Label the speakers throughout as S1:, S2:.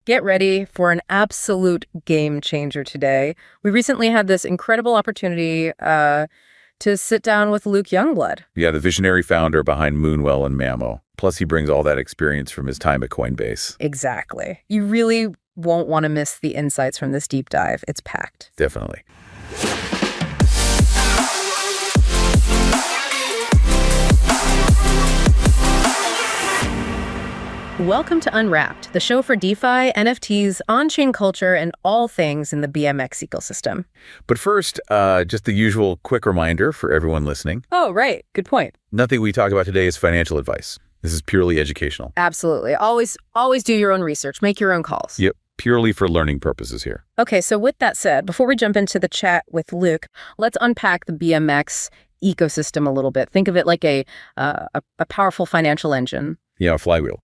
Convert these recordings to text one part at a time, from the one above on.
S1: Get ready for an absolute game changer today. We recently had this incredible opportunity to sit down with Luke Youngblood.
S2: Yeah, the visionary founder behind Moonwell and Mamo. Plus, he brings all that experience from his time at Coinbase.
S1: Exactly. You really won't want to miss the insights from this deep dive. It's packed.
S2: Definitely.
S1: Welcome to Unwrapped, the show for DeFi, NFTs, on-chain culture, and all things in the BMX ecosystem.
S2: But first, just the usual quick reminder for everyone listening.
S1: Oh, right. Good point.
S2: Nothing we talk about today is financial advice. This is purely educational.
S1: Absolutely. Always do your own research. Make your own calls.
S2: Yep. Purely for learning purposes here.
S1: Okay, so with that said, before we jump into the chat with Luke, let's unpack the BMX ecosystem a little bit. Think of it like a powerful financial engine.
S2: Yeah, a flywheel.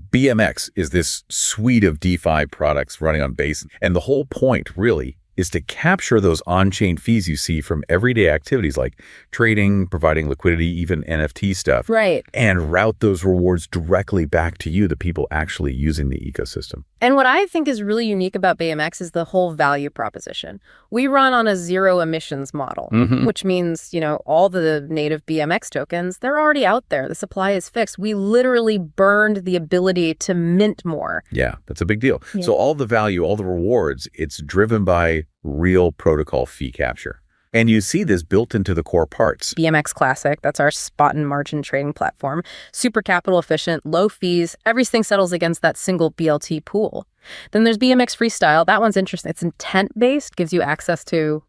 S2: BMX is this suite of DeFi products running on Base. And the whole point, really, is to capture those on-chain fees you see from everyday activities like trading, providing liquidity, even NFT stuff.
S1: Right.
S2: And route those rewards directly back to you, the people actually using the ecosystem.
S1: And what I think is really unique about BMX is the whole value proposition. We run on a zero emissions model, which means, all the native BMX tokens, they're already out there. The supply is fixed. We literally burned the ability to mint more.
S2: Yeah, that's a big deal.
S1: Yeah.
S2: So all the value, all the rewards, it's driven by real protocol fee capture. And you see this built into the core parts.
S1: BMX Classic, that's our spot and margin trading platform. Super capital efficient, low fees, everything settles against that single BLT pool. Then there's BMX Freestyle. That one's interesting. It's intent-based, gives you access to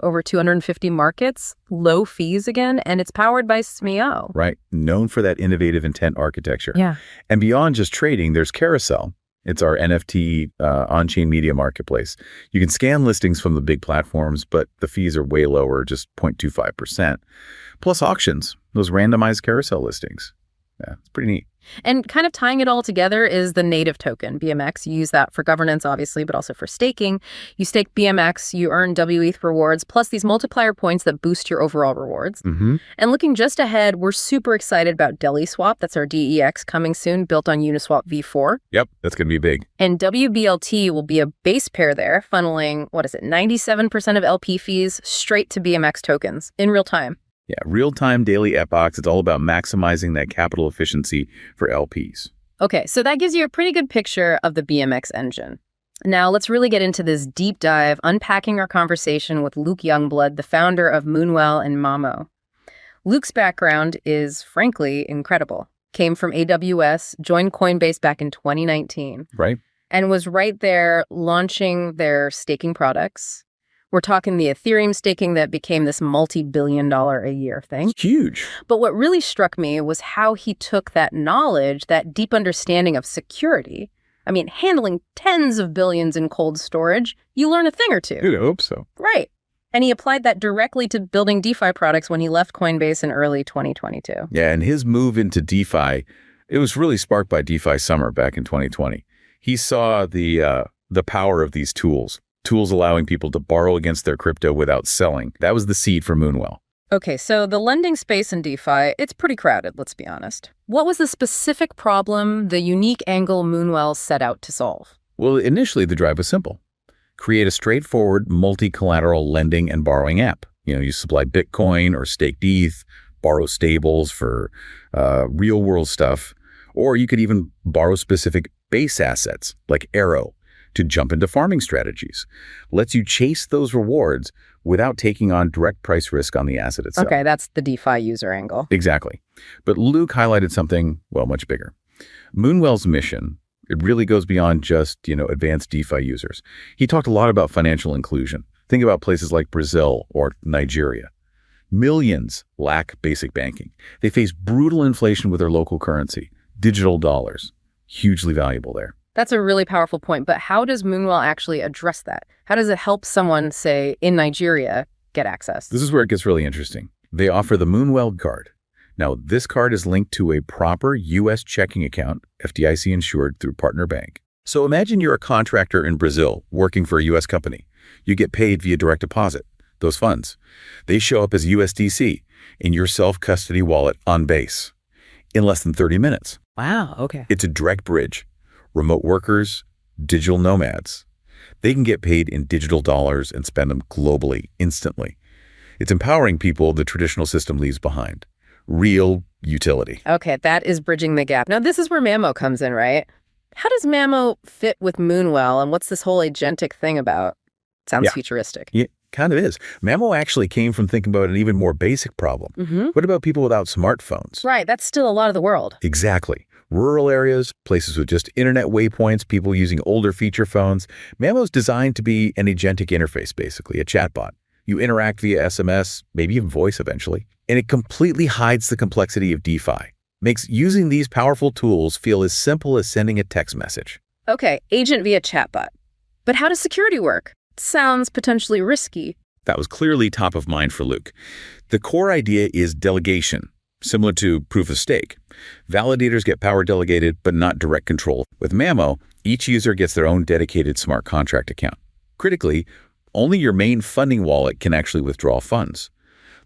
S1: over 250 markets, low fees again, and it's powered by SMEO.
S2: Right. Known for that innovative intent architecture.
S1: Yeah.
S2: And beyond just trading, there's Carousel. It's our NFT on-chain media marketplace. You can scan listings from the big platforms, but the fees are way lower, just 0.25%. Plus auctions, those randomized carousel listings. Yeah, it's pretty neat.
S1: And kind of tying it all together is the native token, BMX. You use that for governance, obviously, but also for staking. You stake BMX, you earn wETH rewards, plus these multiplier points that boost your overall rewards. And looking just ahead, we're super excited about Deli Swap. That's our DEX coming soon, built on Uniswap v4.
S2: Yep, that's going to be big.
S1: And wBLT will be a base pair there, funneling, 97% of LP fees straight to BMX tokens in real time.
S2: Yeah, real-time daily epochs. It's all about maximizing that capital efficiency for LPs.
S1: Okay, so that gives you a pretty good picture of the BMX engine. Now, let's really get into this deep dive, unpacking our conversation with Luke Youngblood, the founder of Moonwell and Mamo. Luke's background is, frankly, incredible. Came from AWS, joined Coinbase back in 2019.
S2: Right.
S1: And was right there launching their staking products. We're talking the Ethereum staking that became this multi-billion-dollar-a-year thing.
S2: It's huge.
S1: But what really struck me was how he took that knowledge, that deep understanding of security. I mean, handling tens of billions in cold storage, you learn a thing or two.
S2: You'd hope so.
S1: Right. And he applied that directly to building DeFi products when he left Coinbase in early 2022.
S2: Yeah, and his move into DeFi, it was really sparked by DeFi Summer back in 2020. He saw the power of these tools allowing people to borrow against their crypto without selling. That was the seed for Moonwell.
S1: Okay, so the lending space in DeFi, it's pretty crowded, let's be honest. What was the specific problem, the unique angle Moonwell set out to solve?
S2: Well, initially the drive was simple. Create a straightforward multi-collateral lending and borrowing app. You supply Bitcoin or staked ETH, borrow stables for real-world stuff, or you could even borrow specific base assets like Arrow to jump into farming strategies. Lets you chase those rewards without taking on direct price risk on the asset itself.
S1: Okay, that's the DeFi user angle.
S2: Exactly. But Luke highlighted something, much bigger. Moonwell's mission, it really goes beyond just, advanced DeFi users. He talked a lot about financial inclusion. Think about places like Brazil or Nigeria. Millions lack basic banking. They face brutal inflation with their local currency, digital dollars. Hugely valuable there.
S1: That's a really powerful point, but how does Moonwell actually address that? How does it help someone, say, in Nigeria, get access?
S2: This is where it gets really interesting. They offer the Moonwell card. Now, this card is linked to a proper U.S. checking account, FDIC insured through Partner Bank. So imagine you're a contractor in Brazil working for a U.S. company. You get paid via direct deposit. Those funds, they show up as USDC in your self-custody wallet on Base in less than 30 minutes.
S1: Wow, okay.
S2: It's a direct bridge. Remote workers, digital nomads. They can get paid in digital dollars and spend them globally, instantly. It's empowering people the traditional system leaves behind. Real utility.
S1: Okay, that is bridging the gap. Now, this is where Mamo comes in, right? How does Mamo fit with Moonwell, and what's this whole agentic thing about? Sounds futuristic.
S2: Yeah, kind of is. Mamo actually came from thinking about an even more basic problem. What about people without smartphones?
S1: Right, that's still a lot of the world.
S2: Exactly. Rural areas, places with just internet waypoints, people using older feature phones. Mamo's designed to be an agentic interface, basically, a chatbot. You interact via SMS, maybe even voice eventually, and it completely hides the complexity of DeFi. Makes using these powerful tools feel as simple as sending a text message.
S1: Okay, agent via chatbot. But how does security work? Sounds potentially risky.
S2: That was clearly top of mind for Luke. The core idea is delegation, similar to proof of stake. Validators get power delegated, but not direct control. With Mamo, each user gets their own dedicated smart contract account. Critically, only your main funding wallet can actually withdraw funds.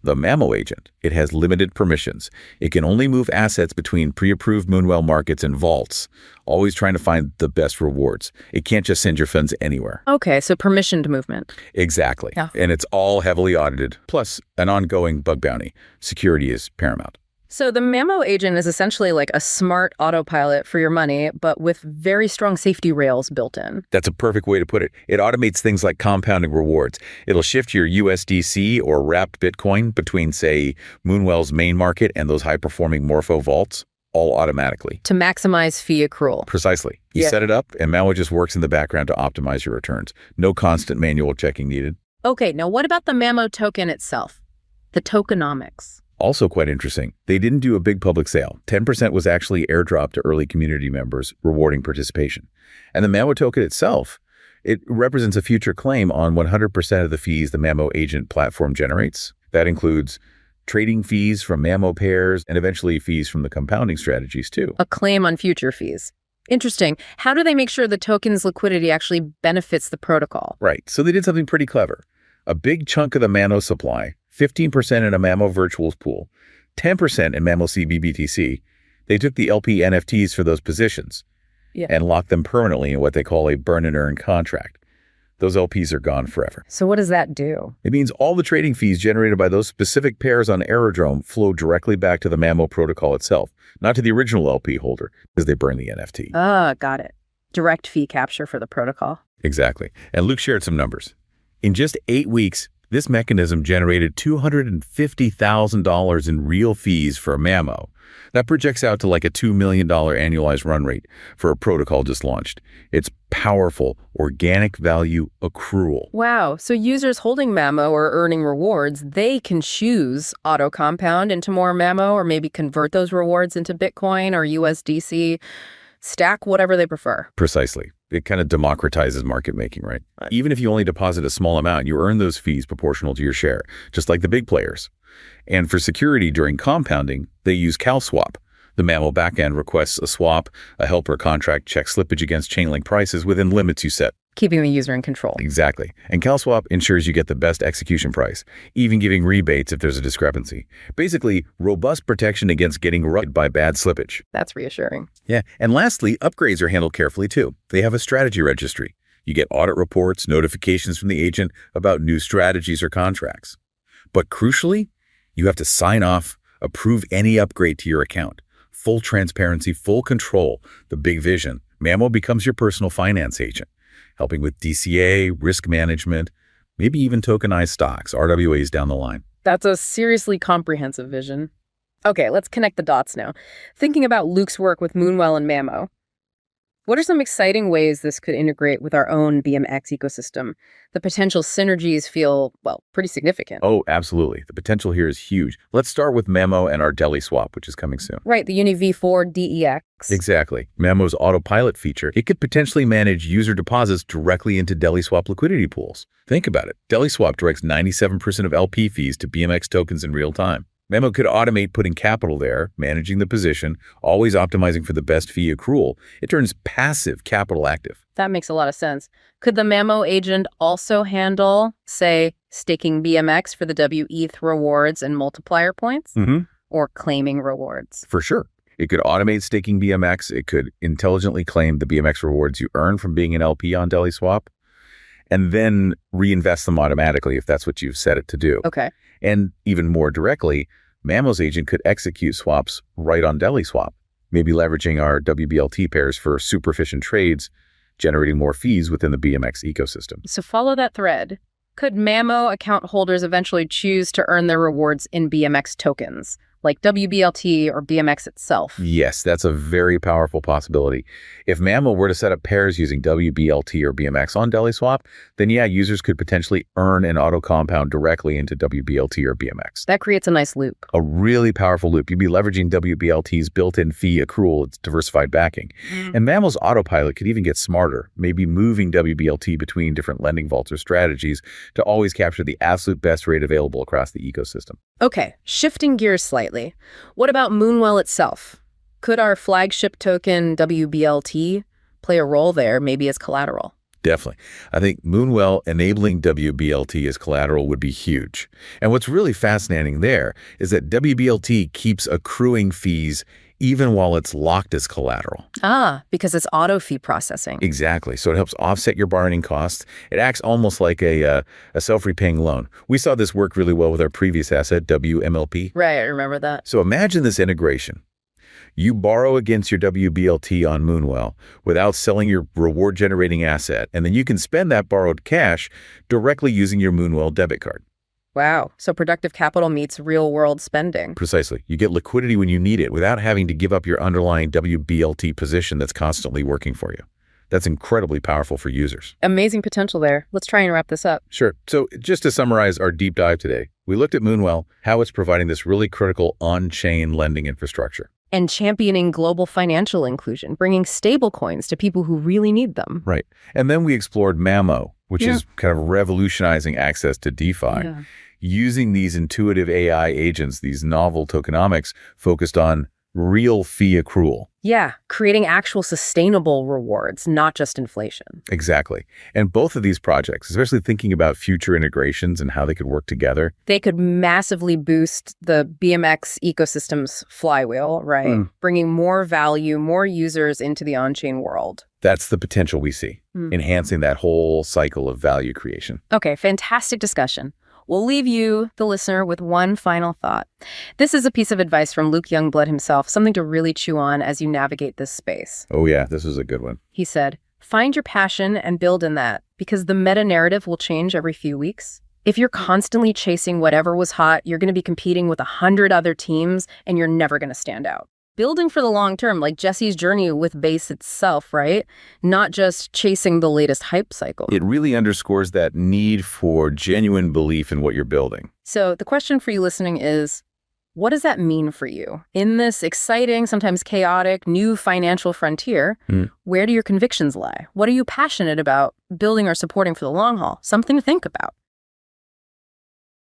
S2: The Mamo agent, it has limited permissions. It can only move assets between pre-approved Moonwell markets and vaults, always trying to find the best rewards. It can't just send your funds anywhere.
S1: Okay, so permissioned movement.
S2: Exactly.
S1: Yeah.
S2: And it's all heavily audited, plus an ongoing bug bounty. Security is paramount.
S1: So the Mamo agent is essentially like a smart autopilot for your money, but with very strong safety rails built in.
S2: That's a perfect way to put it. It automates things like compounding rewards. It'll shift your USDC or wrapped Bitcoin between, say, Moonwell's main market and those high-performing Morpho vaults, all automatically.
S1: To maximize fee accrual.
S2: Precisely. You set it up, and Mamo just works in the background to optimize your returns. No constant manual checking needed.
S1: Okay, now what about the Mamo token itself? The tokenomics.
S2: Also quite interesting, they didn't do a big public sale. 10% was actually airdropped to early community members, rewarding participation. And the Mamo token itself, it represents a future claim on 100% of the fees the Mamo agent platform generates. That includes trading fees from Mamo pairs and eventually fees from the compounding strategies too.
S1: A claim on future fees. Interesting. How do they make sure the token's liquidity actually benefits the protocol?
S2: Right, so they did something pretty clever. A big chunk of the Mamo supply, 15% in a Mamo virtuals pool, 10% in Mamo CBBTC. They took the LP NFTs for those positions and locked them permanently in what they call a burn and earn contract. Those LPs are gone forever.
S1: So what does that do?
S2: It means all the trading fees generated by those specific pairs on Aerodrome flow directly back to the Mamo protocol itself, not to the original LP holder, because they burn the NFT.
S1: Ah, got it. Direct fee capture for the protocol.
S2: Exactly. And Luke shared some numbers. In just 8 weeks, this mechanism generated $250,000 in real fees for Mamo. That projects out to like a $2 million annualized run rate for a protocol just launched. It's powerful, organic value accrual.
S1: Wow. So users holding Mamo or earning rewards, they can choose auto compound into more Mamo or maybe convert those rewards into Bitcoin or USDC, stack whatever they prefer.
S2: Precisely. It kind of democratizes market making, right? Even if you only deposit a small amount, you earn those fees proportional to your share, just like the big players. And for security during compounding, they use CalSwap. The Mamo backend requests a swap, a helper contract checks slippage against Chainlink prices within limits you set.
S1: Keeping the user in control.
S2: Exactly. And CalSwap ensures you get the best execution price, even giving rebates if there's a discrepancy. Basically, robust protection against getting rutted by bad slippage.
S1: That's reassuring.
S2: Yeah. And lastly, upgrades are handled carefully too. They have a strategy registry. You get audit reports, notifications from the agent about new strategies or contracts. But crucially, you have to sign off, approve any upgrade to your account. Full transparency, full control. The big vision. Mamo becomes your personal finance agent, helping with DCA, risk management, maybe even tokenized stocks, RWAs down the line.
S1: That's a seriously comprehensive vision. Okay, let's connect the dots now. Thinking about Luke's work with Moonwell and Mamo, what are some exciting ways this could integrate with our own BMX ecosystem? The potential synergies feel, well, pretty significant.
S2: Oh, absolutely. The potential here is huge. Let's start with Mamo and our Deli Swap, which is coming soon.
S1: Right, the Uni V4 DEX.
S2: Exactly. Mamo's autopilot feature, it could potentially manage user deposits directly into Deli Swap liquidity pools. Think about it. Deli Swap directs 97% of LP fees to BMX tokens in real time. Mamo could automate putting capital there, managing the position, always optimizing for the best fee accrual. It turns passive capital active.
S1: That makes a lot of sense. Could the Mamo agent also handle, say, staking BMX for the wETH rewards and multiplier points? Or claiming rewards?
S2: For sure. It could automate staking BMX. It could intelligently claim the BMX rewards you earn from being an LP on Deli Swap, and then reinvest them automatically if that's what you've set it to do.
S1: Okay.
S2: And even more directly, Mamo's agent could execute swaps right on Deli Swap, maybe leveraging our wBLT pairs for super efficient trades, generating more fees within the BMX ecosystem.
S1: So follow that thread. Could Mamo account holders eventually choose to earn their rewards in BMX tokens, like wBLT or BMX itself?
S2: Yes, that's a very powerful possibility. If Mamo were to set up pairs using wBLT or BMX on Deli Swap, then yeah, users could potentially earn and auto-compound directly into wBLT or BMX.
S1: That creates a nice loop.
S2: A really powerful loop. You'd be leveraging wBLT's built-in fee accrual, its diversified backing. And Mamo's autopilot could even get smarter, maybe moving wBLT between different lending vaults or strategies to always capture the absolute best rate available across the ecosystem.
S1: Okay, shifting gears slightly. What about Moonwell itself? Could our flagship token wBLT play a role there, maybe as collateral?
S2: Definitely. I think Moonwell enabling wBLT as collateral would be huge. And what's really fascinating there is that wBLT keeps accruing fees even while it's locked as collateral.
S1: Because it's auto fee processing.
S2: Exactly. So it helps offset your borrowing costs. It acts almost like a self-repaying loan. We saw this work really well with our previous asset, wMLP.
S1: Right, I remember that.
S2: So imagine this integration. You borrow against your wBLT on Moonwell without selling your reward-generating asset, and then you can spend that borrowed cash directly using your Moonwell debit card.
S1: Wow. So productive capital meets real-world spending.
S2: Precisely. You get liquidity when you need it without having to give up your underlying wBLT position that's constantly working for you. That's incredibly powerful for users.
S1: Amazing potential there. Let's try and wrap this up.
S2: Sure. So just to summarize our deep dive today, we looked at Moonwell, how it's providing this really critical on-chain lending infrastructure.
S1: And championing global financial inclusion, bringing stablecoins to people who really need them.
S2: Right. And then we explored Mamo, which is kind of revolutionizing access to DeFi, using these intuitive AI agents, these novel tokenomics focused on real fee accrual.
S1: Yeah, creating actual sustainable rewards, not just inflation.
S2: Exactly. And both of these projects, especially thinking about future integrations and how they could work together,
S1: they could massively boost the BMX ecosystem's flywheel, right? Bringing more value, more users into the on-chain world.
S2: That's the potential we see, enhancing that whole cycle of value creation.
S1: Okay, fantastic discussion. We'll leave you, the listener, with one final thought. This is a piece of advice from Luke Youngblood himself, something to really chew on as you navigate this space.
S2: Oh yeah, this is a good one.
S1: He said, find your passion and build in that, because the meta-narrative will change every few weeks. If you're constantly chasing whatever was hot, you're going to be competing with 100 other teams, and you're never going to stand out. Building for the long term, like Jesse's journey with Base itself, right? Not just chasing the latest hype cycle.
S2: It really underscores that need for genuine belief in what you're building.
S1: So the question for you listening is, what does that mean for you? In this exciting, sometimes chaotic, new financial frontier, where do your convictions lie? What are you passionate about building or supporting for the long haul? Something to think about.